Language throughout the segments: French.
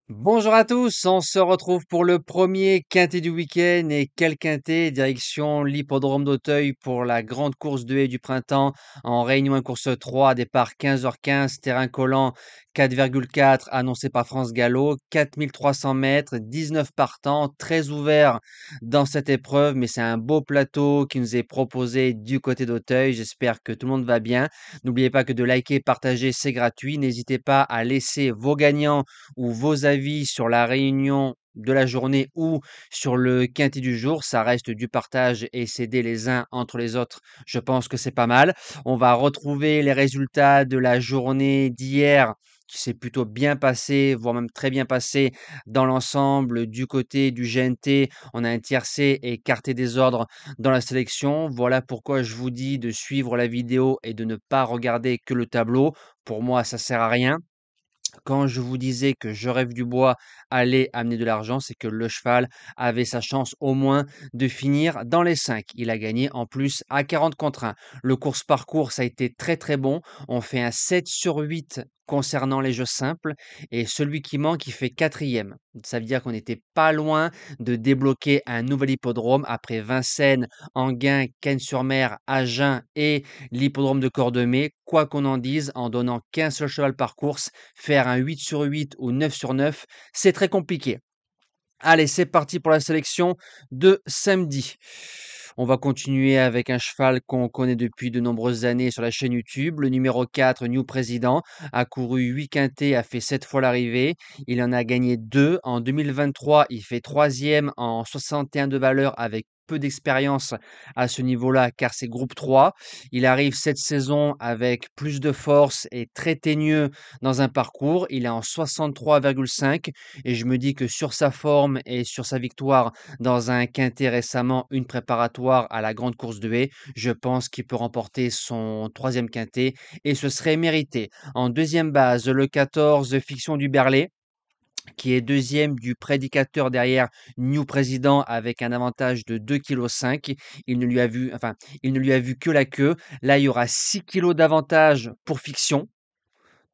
Bonjour à tous, on se retrouve pour le premier quintet du week-end et quel quintet, direction l'hippodrome d'Auteuil pour la grande course de haies du printemps en Réunion 1 course 3, départ 15h15, terrain collant 4,4 annoncé par France Gallo, 4300 mètres, 19 partants, très ouvert dans cette épreuve, mais c'est un beau plateau qui nous est proposé du côté d'Auteuil. J'espère que tout le monde va bien. N'oubliez pas que de liker, partager, c'est gratuit. N'hésitez pas à laisser vos gagnants ou vos avis sur la réunion de la journée ou sur le quintet du jour. Ça reste du partage et s'aider les uns entre les autres. Je pense que c'est pas mal. On va retrouver les résultats de la journée d'hier qui s'est plutôt bien passé, voire même très bien passé dans l'ensemble du côté du GNT. On a un tiercé et quarté des ordres dans la sélection. Voilà pourquoi je vous dis de suivre la vidéo et de ne pas regarder que le tableau. Pour moi, ça sert à rien. Quand je vous disais que Je rêve du bois allait amener de l'argent, c'est que le cheval avait sa chance au moins de finir dans les 5. Il a gagné en plus à 40 contre 1. Le course-parcours, ça a été très très bon. On fait un 7 sur 8 concernant les jeux simples et celui qui manque, il fait quatrième. Ça veut dire qu'on n'était pas loin de débloquer un nouvel hippodrome après Vincennes, Enghien, Cannes-sur-Mer, Agen et l'hippodrome de Cordemais. Quoi qu'on en dise, en donnant qu'un seul cheval par course, faire un 8 sur 8 ou 9 sur 9, c'est très compliqué. Allez, c'est parti pour la sélection de samedi. On va continuer avec un cheval qu'on connaît depuis de nombreuses années sur la chaîne YouTube. Le numéro 4, New Président, a couru 8 quintets, a fait 7 fois l'arrivée. Il en a gagné 2. En 2023, il fait troisième en 61 de valeur avec peu d'expérience à ce niveau-là car c'est groupe 3. Il arrive cette saison avec plus de force et très teigneux dans un parcours. Il est en 63,5 et je me dis que sur sa forme et sur sa victoire dans un quintet récemment, une préparatoire à la grande course de haies, je pense qu'il peut remporter son troisième quintet et ce serait mérité. En deuxième base, le 14, Fiction du Berlay qui est deuxième du prédicateur derrière New Président avec un avantage de 2,5 kg. Il ne lui a vu que la queue. Là, il y aura 6 kilos d'avantage pour Fiction.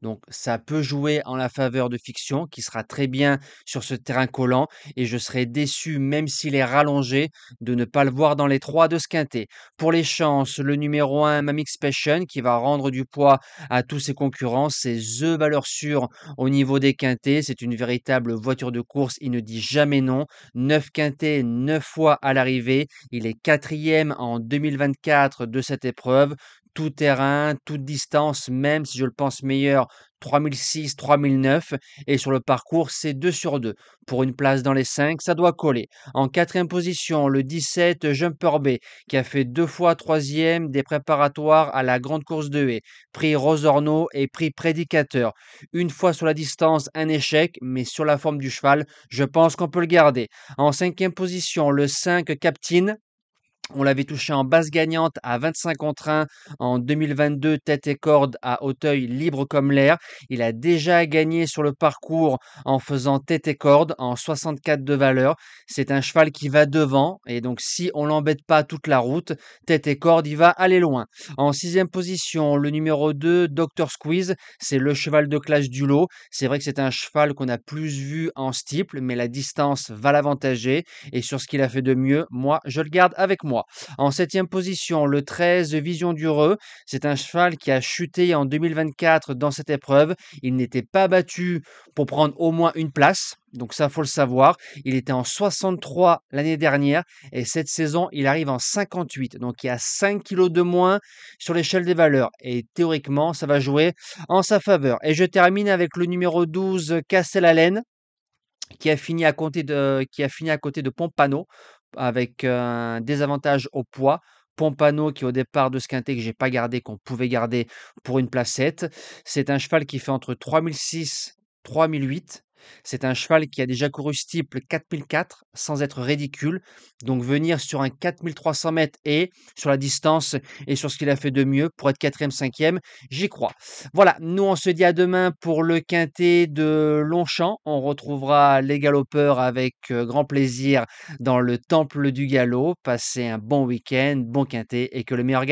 Donc ça peut jouer en la faveur de Fiction, qui sera très bien sur ce terrain collant et je serais déçu, même s'il est rallongé, de ne pas le voir dans les 3 de ce quintet. Pour les chances, le numéro 1, Mamix Passion, qui va rendre du poids à tous ses concurrents, c'est the valeur sûre au niveau des quintets. C'est une véritable voiture de course, il ne dit jamais non. 9 quintets, 9 fois à l'arrivée. Il est quatrième en 2024 de cette épreuve. Tout terrain, toute distance, même si je le pense meilleur, 3006, 3009. Et sur le parcours, c'est 2 sur 2. Pour une place dans les 5, ça doit coller. En quatrième position, le 17, Jumper B, qui a fait 2 fois troisième des préparatoires à la grande course de haies. Prix Rosorno et prix Prédicateur. Une fois sur la distance, un échec, mais sur la forme du cheval, je pense qu'on peut le garder. En cinquième position, le 5, Captain. On l'avait touché en base gagnante à 25 contre 1 en 2022, tête et corde à Auteuil, libre comme l'air. Il a déjà gagné sur le parcours en faisant tête et corde en 64 de valeur. C'est un cheval qui va devant et donc si on l'embête pas toute la route, tête et corde, il va aller loin. En sixième position, le numéro 2, Dr Squeeze, c'est le cheval de classe du lot. C'est vrai que c'est un cheval qu'on a plus vu en steeple, mais la distance va l'avantager et sur ce qu'il a fait de mieux, moi, je le garde avec moi. En septième position, le 13, Vision d'Ureux. C'est un cheval qui a chuté en 2024 dans cette épreuve. Il n'était pas battu pour prendre au moins une place. Donc ça, faut le savoir. Il était en 63 l'année dernière et cette saison, il arrive en 58. Donc il y a 5 kilos de moins sur l'échelle des valeurs. Et théoriquement, ça va jouer en sa faveur. Et je termine avec le numéro 12, Castel-Haleine qui a fini à côté de Pompano avec un désavantage au poids. Pompano qui au départ de ce quintet que j'ai pas gardé, qu'on pouvait garder pour une placette. C'est un cheval qui fait entre 3006, 3008. C'est un cheval qui a déjà couru steeple 4004 sans être ridicule. Donc venir sur un 4300 mètres et sur la distance et sur ce qu'il a fait de mieux pour être quatrième, cinquième, j'y crois. Voilà, nous on se dit à demain pour le quintet de Longchamp. On retrouvera les galopeurs avec grand plaisir dans le temple du galop. Passez un bon week-end, bon quintet et que le meilleur gagne.